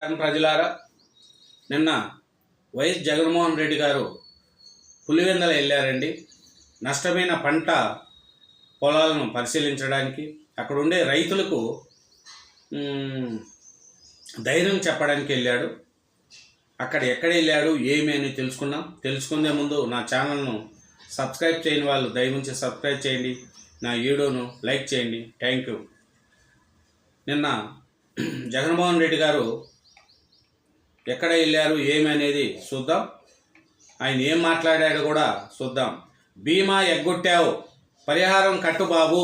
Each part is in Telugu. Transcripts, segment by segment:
ప్రజలారా, నిన్న వైఎస్ జగన్మోహన్ రెడ్డి గారు పులివెందల వెళ్ళారండి. నష్టమైన పంట పొలాలను పరిశీలించడానికి, అక్కడ ఉండే రైతులకు ధైర్యం చెప్పడానికి వెళ్ళాడు. అక్కడ ఎక్కడ వెళ్ళాడు ఏమి అని తెలుసుకునే ముందు నా ఛానల్ను సబ్స్క్రైబ్ చేయని వాళ్ళు దయవుంచి సబ్స్క్రైబ్ చేయండి, నా వీడియోను లైక్ చేయండి. Thank you. నిన్న జగన్మోహన్ రెడ్డి గారు ఎక్కడ వెళ్ళారు ఏమి అనేది చూద్దాం. ఆయన ఏం మాట్లాడాడు కూడా చూద్దాం. బీమా ఎగ్గొట్టావు, పరిహారం కట్టు బాబు,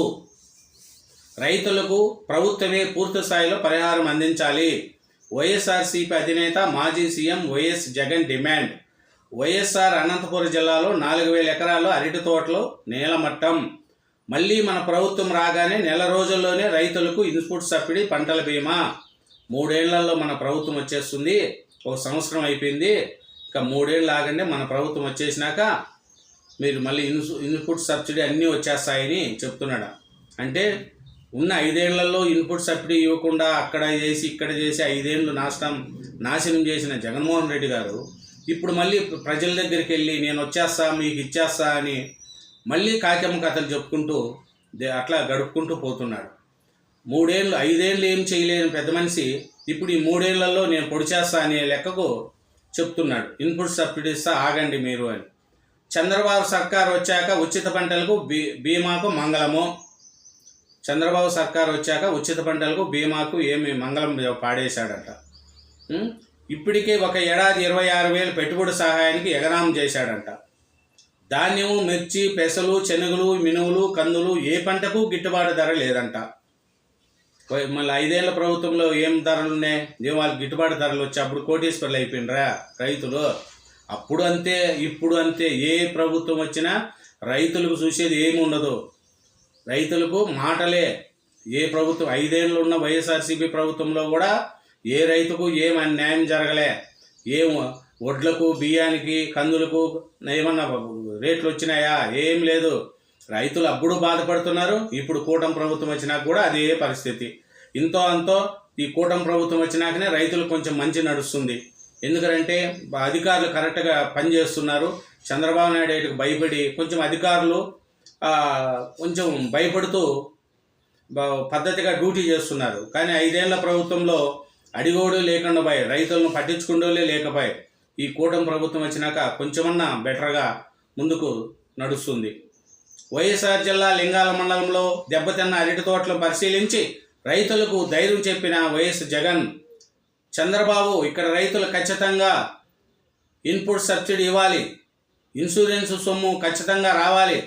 రైతులకు ప్రభుత్వమే పూర్తి స్థాయిలో పరిహారం అందించాలి. వైఎస్ఆర్సీపీ అధినేత మాజీ సీఎం వైఎస్ జగన్ డిమాండ్. వైఎస్ఆర్ అనంతపురం జిల్లాలో 4000 ఎకరాల్లో అరటి తోటలో నేలమట్టం. మళ్ళీ మన ప్రభుత్వం రాగానే నెల రోజుల్లోనే రైతులకు ఇన్పుట్ సబ్సిడీ, పంటల బీమా. 3 ఏళ్లలో మన ప్రభుత్వం వచ్చేస్తుంది. 1 సంవత్సరం అయిపోయింది, ఇక 3 ఏళ్ళు ఆగండి. మన ప్రభుత్వం వచ్చేసినాక మీరు మళ్ళీ ఇన్పుట్ సబ్సిడీ అన్నీ వచ్చేస్తాయని చెప్తున్నాడు. అంటే ఉన్న 5 ఏళ్లలో ఇన్పుట్ సబ్సిడీ ఇవ్వకుండా అక్కడ చేసి ఇక్కడ చేసి 5 ఏళ్ళు నాశనం చేసిన జగన్మోహన్ రెడ్డి గారు ఇప్పుడు మళ్ళీ ప్రజల దగ్గరికి వెళ్ళి నేను వచ్చేస్తా మీకు ఇచ్చేస్తా అని మళ్ళీ కాకమ్మ కథలు చెప్పుకుంటూ అట్లా గడుపుకుంటూ పోతున్నాడు. 3 ఏళ్ళు 5 ఏళ్ళు ఏం చేయలేని పెద్ద మనిషి ఇప్పుడు ఈ 3 ఏళ్లలో నేను పొడిచేస్తా అనే లెక్కకు చెప్తున్నాడు. ఇన్పుట్ సబ్సిడీ ఇస్తా ఆగండి మీరు అని. చంద్రబాబు సర్కార్ వచ్చాక ఉచిత పంటలకు బీమాకు మంగళము. చంద్రబాబు సర్కార్ వచ్చాక ఉచిత పంటలకు బీమాకు ఏమి మంగళం పాడేశాడట. ఇప్పటికే ఒక ఏడాది 26,000 పెట్టుబడి సహాయానికి ఎగరామం చేశాడంట. ధాన్యము, మిర్చి, పెసలు, శనగలు, మినువులు, కందులు ఏ పంటకు గిట్టుబాటు ధర లేదంట. మళ్ళీ 5 ఏళ్ల ప్రభుత్వంలో ఏం ధరలు ఉన్నాయి? వాళ్ళకి గిట్టుబాటు ధరలు వచ్చి అప్పుడు కోటీశ్వర్లు అయిపోయినరా రైతులు. అప్పుడు అంతే ఇప్పుడు అంతే. ఏ ప్రభుత్వం వచ్చినా రైతులకు చూసేది ఏమి ఉండదు. రైతులకు మాటలే. ఏ ప్రభుత్వం 5 ఏళ్ళు ఉన్న వైఎస్ఆర్సీపీ ప్రభుత్వంలో కూడా ఏ రైతుకు ఏం అన్యాయం జరగలే. ఏం వడ్లకు, బియ్యానికి, కందులకు ఏమన్నా రేట్లు వచ్చినాయా? ఏం లేదు. రైతులు అప్పుడు బాధపడుతున్నారు. ఇప్పుడు కూటమి ప్రభుత్వం వచ్చినాక కూడా అదే పరిస్థితి. ఇంతో అంతో ఈ కూటమి ప్రభుత్వం వచ్చినాకనే రైతులు కొంచెం మంచి నడుస్తుంది. ఎందుకంటే అధికారులు కరెక్ట్గా పనిచేస్తున్నారు. చంద్రబాబు నాయుడుకి భయపడి కొంచెం అధికారులు కొంచెం భయపడుతూ పద్ధతిగా డ్యూటీ చేస్తున్నారు. కానీ 5 ఏళ్ల ప్రభుత్వంలో అడిగోడు లేకుండా పోయి రైతులను పట్టించుకుండోలే లేకపోయి ఈ కూటమి ప్రభుత్వం వచ్చినాక కొంచెమన్నా బెటర్గా ముందుకు నడుస్తుంది. వైఎస్ఆర్ జిల్లా లింగాల మండలంలో దెబ్బతిన్న అరటి తోటలను పరిశీలించి రైతులకు ధైర్యం చెప్పిన వైఎస్ జగన్. చంద్రబాబు ఇక్కడ రైతులు ఖచ్చితంగా ఇన్పుట్ సబ్సిడీ ఇవ్వాలి, ఇన్సూరెన్స్ సొమ్ము ఖచ్చితంగా రావాలి.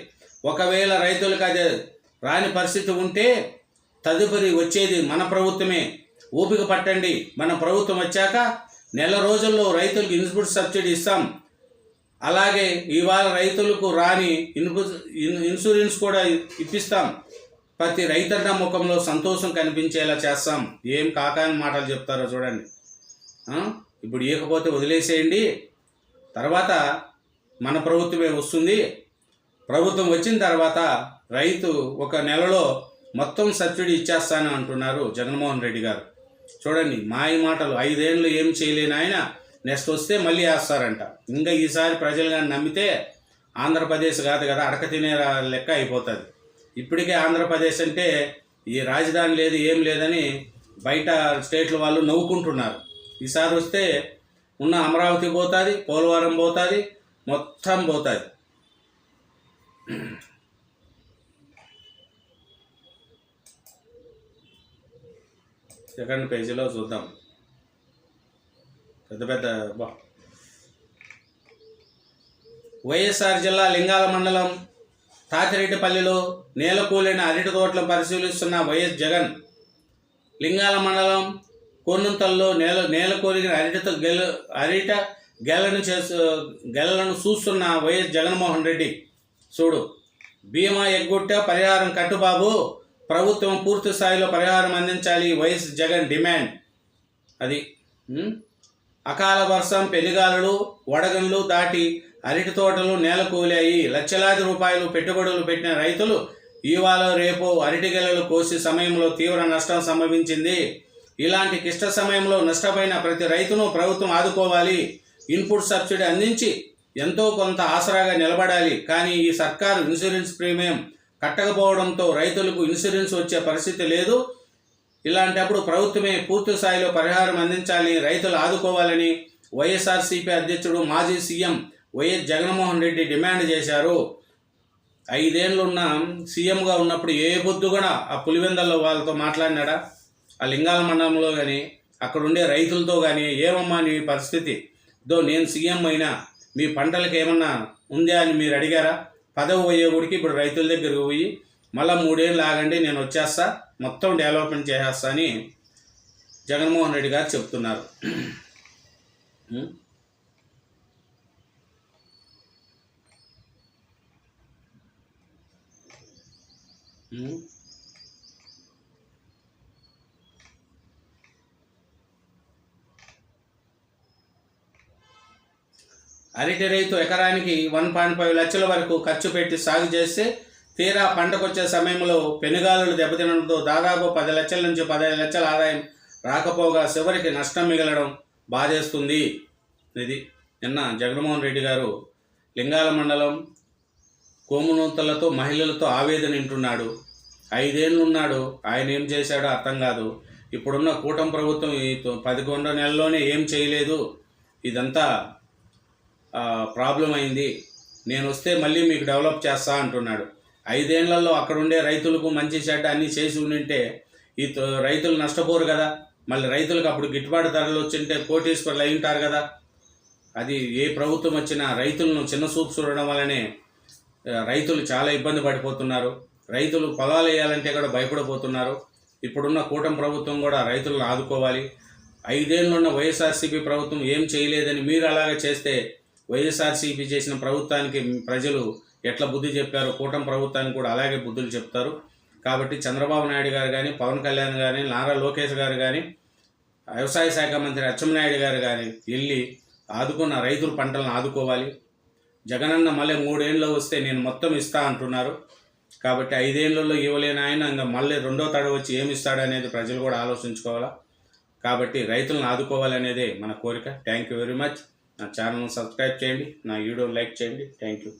ఒకవేళ రైతులకు అది రాని పరిస్థితి ఉంటే తదుపరి వచ్చేది మన ప్రభుత్వమే. ఓపిక పట్టండి. మన ప్రభుత్వం వచ్చాక నెల రోజుల్లో రైతులకు ఇన్పుట్ సబ్సిడీ ఇస్తాం. అలాగే ఇవాళ రైతులకు రాని ఇన్సూరెన్స్ కూడా ఇప్పిస్తాం. ప్రతి రైతన్న ముఖంలో సంతోషం కనిపించేలా చేస్తాం. ఏం కాకాని మాటలు చెప్తారో చూడండి. ఇప్పుడు ఇవ్వకపోతే వదిలేసేయండి, తర్వాత మన ప్రభుత్వమే వస్తుంది. ప్రభుత్వం వచ్చిన తర్వాత రైతు 1 నెలలో మొత్తం సబ్సిడీ ఇచ్చేస్తాను అంటున్నారు జగన్మోహన్ రెడ్డి గారు. చూడండి మాయ మాటలు. 5 ఏళ్ళు ఏం చేయలేని ఆయన నెక్స్ట్ వస్తే మళ్ళీ వేస్తారంట. ఇంకా ఈసారి ప్రజలు కానీ నమ్మితే ఆంధ్రప్రదేశ్ కాదు కదా, అడక తినే లెక్క అయిపోతుంది. ఇప్పటికే ఆంధ్రప్రదేశ్ అంటే ఈ రాజధాని లేదు ఏం లేదని బయట స్టేట్ల వాళ్ళు నవ్వుకుంటున్నారు. ఈసారి వస్తే ఉన్న అమరావతి పోతుంది, పోలవరం పోతుంది, మొత్తం పోతుంది. సెకండ్ పేజీలో చూద్దాం. పెద్ద వైఎస్ఆర్ జిల్లా లింగాల మండలం తాతిరెడ్డిపల్లిలో నేలకూలిన అరటి తోటలను పరిశీలిస్తున్న వైఎస్ జగన్. లింగాల మండలం కొన్నుంతల్లో నేలకూలిన అరటి గెలను చూస్తున్న వైఎస్ జగన్మోహన్ రెడ్డి. చూడు, బీమా ఎగ్గొట్టా, పరిహారం కట్టుబాబు, ప్రభుత్వం పూర్తి స్థాయిలో పరిహారం అందించాలి వైఎస్ జగన్ డిమాండ్. అది అకాల వర్షం, పెనుగాలులు, వడగండ్లు దాటి అరటి తోటలు నేలకూలాయి. లక్షలాది రూపాయలు పెట్టుబడులు పెట్టిన రైతులు ఇవాళ రేపు అరటి గెలలు కోసే సమయంలో తీవ్ర నష్టం సంభవించింది. ఇలాంటి క్లిష్ట సమయంలో నష్టపోయిన ప్రతి రైతును ప్రభుత్వం ఆదుకోవాలి, ఇన్పుట్ సబ్సిడీ అందించి ఎంతో కొంత ఆసరాగా నిలబడాలి. కానీ ఈ సర్కారు ఇన్సూరెన్స్ ప్రీమియం కట్టకపోవడంతో రైతులకు ఇన్సూరెన్స్ వచ్చే పరిస్థితి లేదు. ఇలాంటప్పుడు ప్రభుత్వమే పూర్తి స్థాయిలో పరిహారం అందించాలి, రైతులు ఆదుకోవాలని వైఎస్ఆర్సీపీ అధ్యక్షుడు మాజీ CM YS Jaganmohan Reddy demand చేశారు. 5 ఏళ్ళున్న సీఎంగా ఉన్నప్పుడు ఏ పొద్దు కూడా ఆ పులివెందల్లో వాళ్ళతో మాట్లాడినాడా? ఆ లింగాల మండలంలో కానీ అక్కడ ఉండే రైతులతో కానీ ఏమమ్మా నీ పరిస్థితి, నేను సీఎం అయినా మీ పంటలకు ఏమన్నా ఉందా అని మీరు అడిగారా? పదవి పోయేగుడికి ఇప్పుడు రైతుల దగ్గరకు పోయి మళ్ళీ 3 ఏళ్ళు ఆగండి, నేను వచ్చేస్తా, మొత్తం డెవలప్మెంట్ చేసేస్తా అని జగన్మోహన్ రెడ్డి గారు చెప్తున్నారు. అరటి రైతు ఎకరానికి 1.5 లక్షల వరకు ఖర్చు పెట్టి సాగు చేస్తే తీరా పంటకొచ్చే సమయంలో పెనుగాలులు దెబ్బతినడంతో దాదాపు 10 లక్షల నుంచి 15 లక్షల ఆదాయం రాకపోగా చివరికి నష్టం మిగలడం బాధేస్తుంది. ఇది నిన్న జగన్మోహన్ రెడ్డి గారు లింగాల మండలం కోమునూతలతో మహిళలతో ఆవేదన వింటున్నాడు. 5 ఏళ్ళు ఉన్నాడు, ఆయన ఏం చేశాడో అర్థం కాదు. ఇప్పుడున్న కూటమి ప్రభుత్వం 11 నెలల్లోనే ఏం చేయలేదు, ఇదంతా ప్రాబ్లం అయింది, నేను వస్తే మళ్ళీ మీకు డెవలప్ చేస్తా అంటున్నాడు. 5 ఏళ్లలో అక్కడ ఉండే రైతులకు మంచి చెడ్డ అన్నీ చేసి ఉండింటే ఈ రైతులు నష్టపోరు కదా. మళ్ళీ రైతులకు అప్పుడు గిట్టుబాటు ధరలు వచ్చింటే కోటీశ్వర్లు అయి ఉంటారు కదా. అది ఏ ప్రభుత్వం వచ్చినా రైతులను చిన్న చూపు చూడడం వల్లనే రైతులు చాలా ఇబ్బంది పడిపోతున్నారు. రైతులు పొలాలు వేయాలంటే కూడా భయపడిపోతున్నారు. ఇప్పుడున్న కూటమి ప్రభుత్వం కూడా రైతులను ఆదుకోవాలి. 5 ఏళ్ళున్న వైఎస్ఆర్సీపీ ప్రభుత్వం ఏం చేయలేదని మీరు అలాగే చేస్తే వైఎస్ఆర్సీపీ చేసిన ప్రభుత్వానికి ప్రజలు ఎట్లా బుద్ధి చెప్పారో కూటమి ప్రభుత్వానికి కూడా అలాగే బుద్ధులు చెప్తారు. కాబట్టి చంద్రబాబు నాయుడు గారు కానీ, పవన్ కళ్యాణ్ కానీ, నారా లోకేష్ గారు కానీ, వ్యవసాయ శాఖ మంత్రి అచ్చెన్నాయుడు గారు కానీ వెళ్ళి ఆదుకున్న రైతుల పంటలను ఆదుకోవాలి. జగనన్న మళ్ళీ 3 ఏళ్ళు వస్తే నేను మొత్తం ఇస్తా అంటున్నారు. కాబట్టి 5 ఏళ్లలో ఇవ్వలేని ఆయన ఇంకా మళ్ళీ రెండో తడ వచ్చి ఏమి ఇస్తాడనేది ప్రజలు కూడా ఆలోచించుకోవాలా. కాబట్టి రైతులను ఆదుకోవాలనేదే మన కోరిక. Thank you very much. నా ఛానల్ను సబ్స్క్రైబ్ చేయండి, నా వీడియో లైక్ చేయండి. Thank you.